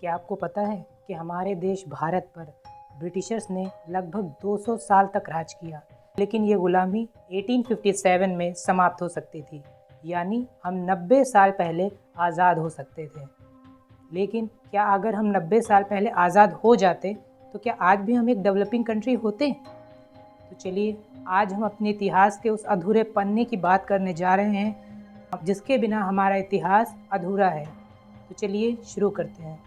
क्या आपको पता है कि हमारे देश भारत पर ब्रिटिशर्स ने लगभग 200 साल तक राज किया, लेकिन ये गुलामी 1857 में समाप्त हो सकती थी, यानी हम 90 साल पहले आज़ाद हो सकते थे। लेकिन क्या अगर हम 90 साल पहले आज़ाद हो जाते तो क्या आज भी हम एक डेवलपिंग कंट्री होते? तो चलिए आज हम अपने इतिहास के उस अधूरे पन्ने की बात करने जा रहे हैं जिसके बिना हमारा इतिहास अधूरा है। तो चलिए शुरू करते हैं।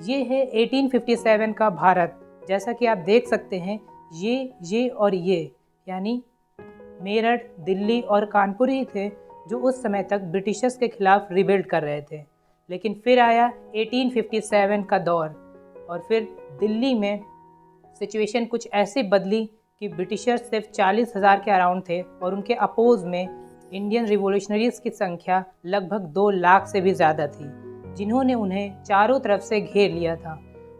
ये है 1857 का भारत। जैसा कि आप देख सकते हैं ये और ये यानी मेरठ, दिल्ली और कानपुर ही थे जो उस समय तक ब्रिटिशर्स के खिलाफ रिबेल्ट कर रहे थे। लेकिन फिर आया 1857 का दौर और फिर दिल्ली में सिचुएशन कुछ ऐसी बदली कि ब्रिटिशर्स सिर्फ 40,000 के अराउंड थे और उनके अपोज में इंडियन रिवॉल्यूशनरीज की संख्या लगभग 2 लाख से भी ज़्यादा थी, जिन्होंने उन्हें चारों तरफ से घेर लिया था।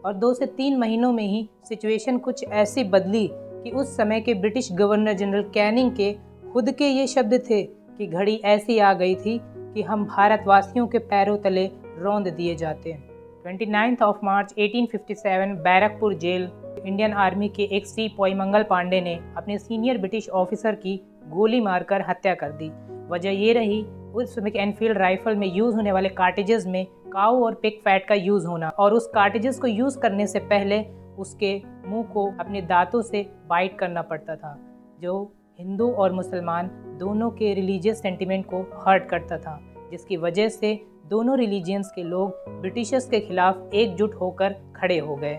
और 2 से 3 महीनों में ही सिचुएशन कुछ ऐसी बदली कि उस समय के ब्रिटिश गवर्नर जनरल कैनिंग के खुद के ये शब्द थे कि घड़ी ऐसी आ गई थी कि हम भारतवासियों के पैरों तले रौंद दिए जाते। 29 मार्च 1857 बैरकपुर जेल इंडियन आर्मी के एक सिपाही मंगल पांडे ने अपने सीनियर ब्रिटिश ऑफिसर की गोली मारकर हत्या कर दी। वजह ये रही उस समय के एनफील्ड राइफल में यूज होने वाले कार्टिजेस में काऊ और पिग फैट का यूज होना, और उस कार्टिजेस को यूज करने से पहले उसके मुंह को अपने दांतों से बाइट करना पड़ता था, जो हिंदू और मुसलमान दोनों के रिलीजियस सेंटिमेंट को हर्ट करता था, जिसकी वजह से दोनों रिलीजियंस के लोग ब्रिटिशर्स के खिलाफ एकजुट होकर खड़े हो गए।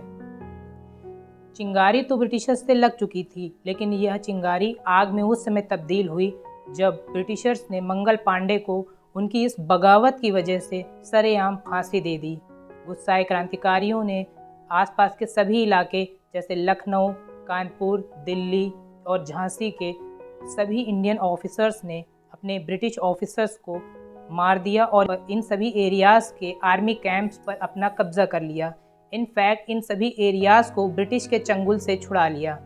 चिंगारी तो ब्रिटिशर्स से लग चुकी थी, लेकिन यह चिंगारी आग में उस समय तब्दील हुई जब ब्रिटिशर्स ने मंगल पांडे को उनकी इस बगावत की वजह से सरेआम फांसी दे दी। गुस्साए क्रांतिकारियों ने आसपास के सभी इलाके जैसे लखनऊ, कानपुर, दिल्ली और झांसी के सभी इंडियन ऑफिसर्स ने अपने ब्रिटिश ऑफिसर्स को मार दिया और इन सभी एरियाज़ के आर्मी कैंप्स पर अपना कब्जा कर लिया। इनफैक्ट इन सभी एरियाज़ को ब्रिटिश के चंगुल से छुड़ा लिया।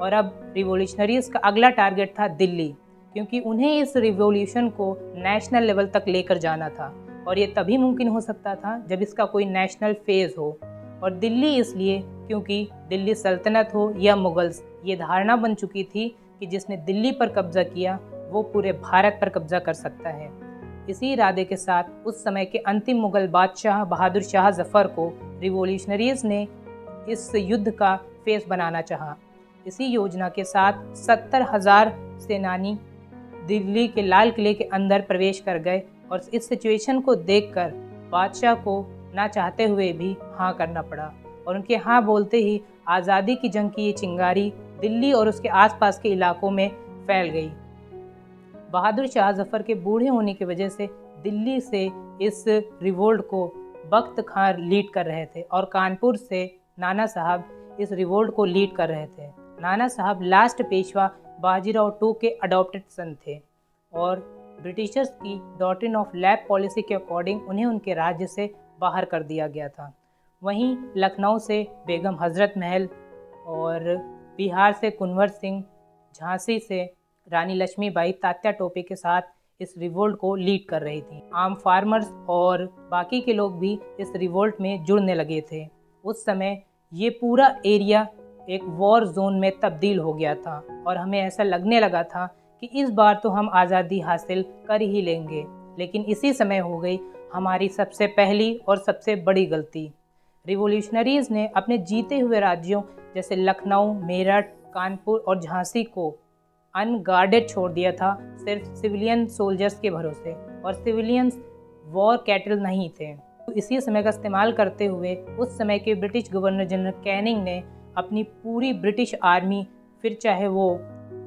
और अब रिवॉल्यूशनरीज का अगला टारगेट था दिल्ली, क्योंकि उन्हें इस रिवॉल्यूशन को नेशनल लेवल तक लेकर जाना था, और ये तभी मुमकिन हो सकता था जब इसका कोई नेशनल फेज हो। और दिल्ली इसलिए क्योंकि दिल्ली सल्तनत हो या मुगल्स, ये धारणा बन चुकी थी कि जिसने दिल्ली पर कब्जा किया वो पूरे भारत पर कब्जा कर सकता है। इसी इरादे के साथ उस समय के अंतिम मुगल बादशाह बहादुर शाह जफर को रिवॉल्यूशनरीज ने इस युद्ध का फेस बनाना चाहा। इसी योजना के साथ 70,000 सेनानी दिल्ली के लाल किले के अंदर प्रवेश कर गए, और इस सिचुएशन को देखकर बादशाह को ना चाहते हुए भी हाँ करना पड़ा, और उनके हाँ बोलते ही आज़ादी की जंग की ये चिंगारी दिल्ली और उसके आसपास के इलाकों में फैल गई। बहादुर शाह जफर के बूढ़े होने की वजह से दिल्ली से इस रिवोल्ट को बख्त खान लीड कर रहे थे, और कानपुर से नाना साहब इस रिवोल्ट को लीड कर रहे थे। नाना साहब लास्ट पेशवा बाजीराव टू के अडॉप्टेड सन थे, और ब्रिटिशर्स की डॉक्ट्रिन ऑफ लैब पॉलिसी के अकॉर्डिंग उन्हें उनके राज्य से बाहर कर दिया गया था। वहीं लखनऊ से बेगम हजरत महल, और बिहार से कुंवर सिंह, झांसी से रानी लक्ष्मीबाई तात्या टोपे के साथ इस रिवोल्ट को लीड कर रही थी। आम फार्मर्स और बाकी के लोग भी इस रिवोल्ट में जुड़ने लगे थे। उस समय ये पूरा एरिया एक वॉर जोन में तब्दील हो गया था, और हमें ऐसा लगने लगा था कि इस बार तो हम आज़ादी हासिल कर ही लेंगे। लेकिन इसी समय हो गई हमारी सबसे पहली और सबसे बड़ी गलती। रिवॉल्यूशनरीज ने अपने जीते हुए राज्यों जैसे लखनऊ, मेरठ, कानपुर और झांसी को अनगार्डेड छोड़ दिया था, सिर्फ सिविलियन सोल्जर्स के भरोसे, और सिविलियंस वॉर कैटल नहीं थे। तो इसी समय का इस्तेमाल करते हुए उस समय के ब्रिटिश गवर्नर जनरल कैनिंग ने अपनी पूरी ब्रिटिश आर्मी, फिर चाहे वो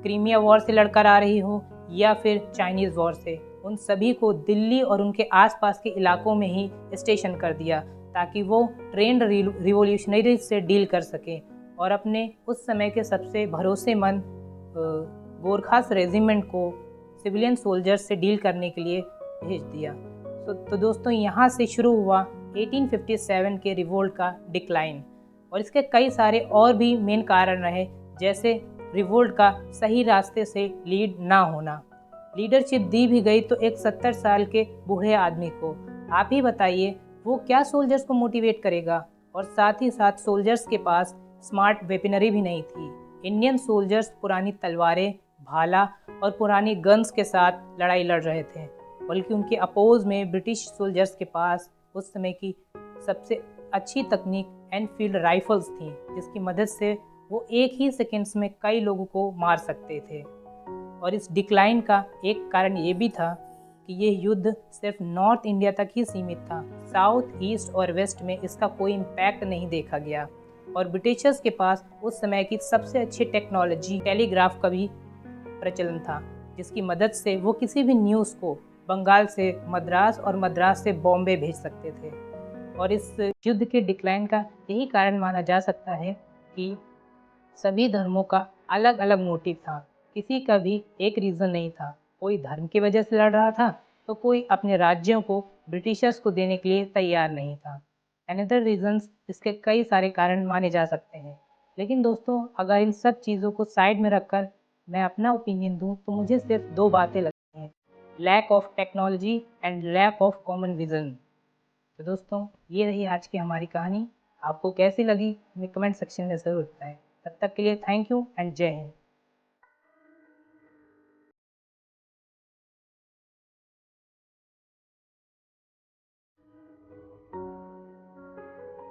क्रीमिया वॉर से लड़कर आ रही हो या फिर चाइनीज़ वॉर से, उन सभी को दिल्ली और उनके आसपास के इलाकों में ही स्टेशन कर दिया, ताकि वो ट्रेंड रिवॉल्यूशनरी से डील कर सकें, और अपने उस समय के सबसे भरोसेमंद गोरखास रेजिमेंट को सिविलियन सोल्जर्स से डील करने के लिए भेज दिया। तो दोस्तों यहाँ से शुरू हुआ 1857 के रिवोल्ट का डिक्लाइन, और इसके कई सारे और भी मेन कारण रहे, जैसे रिवोल्ट का सही रास्ते से लीड ना होना। लीडरशिप दी भी गई तो एक 70 साल के बूढ़े आदमी को। आप ही बताइए वो क्या सोल्जर्स को मोटिवेट करेगा। और साथ ही साथ सोल्जर्स के पास स्मार्ट वेपनरी भी नहीं थी। इंडियन सोल्जर्स पुरानी तलवारें, भाला और पुरानी गन्स के साथ लड़ाई लड़ रहे थे, बल्कि उनके अपोज में ब्रिटिश सोल्जर्स के पास उस समय की सबसे अच्छी तकनीक एनफील्ड राइफल्स थी, जिसकी मदद से वो एक ही सेकेंड्स में कई लोगों को मार सकते थे। और इस डिक्लाइन का एक कारण ये भी था कि ये युद्ध सिर्फ नॉर्थ इंडिया तक ही सीमित था। साउथ, ईस्ट और वेस्ट में इसका कोई इम्पैक्ट नहीं देखा गया। और ब्रिटिशर्स के पास उस समय की सबसे अच्छी टेक्नोलॉजी टेलीग्राफ का भी प्रचलन था, जिसकी मदद से वो किसी भी न्यूज़ को बंगाल से मद्रास और मद्रास से बॉम्बे भेज सकते थे। और इस युद्ध के डिक्लाइन का यही कारण माना जा सकता है कि सभी धर्मों का अलग अलग मोटिव था, किसी का भी एक रीज़न नहीं था। कोई धर्म की वजह से लड़ रहा था, तो कोई अपने राज्यों को ब्रिटिशर्स को देने के लिए तैयार नहीं था। अनदर रीजंस, इसके कई सारे कारण माने जा सकते हैं। लेकिन दोस्तों, अगर इन सब चीज़ों को साइड में रखकर मैं अपना ओपिनियन दूं, तो मुझे सिर्फ दो बातें लगती हैं: lack of technology and lack of common vision. तो दोस्तों, ये रही आज की हमारी कहानी। आपको कैसी लगी हमें कमेंट सेक्शन में ज़रूर बताएं। तब तक के लिए थैंक यू एंड जय हिंद।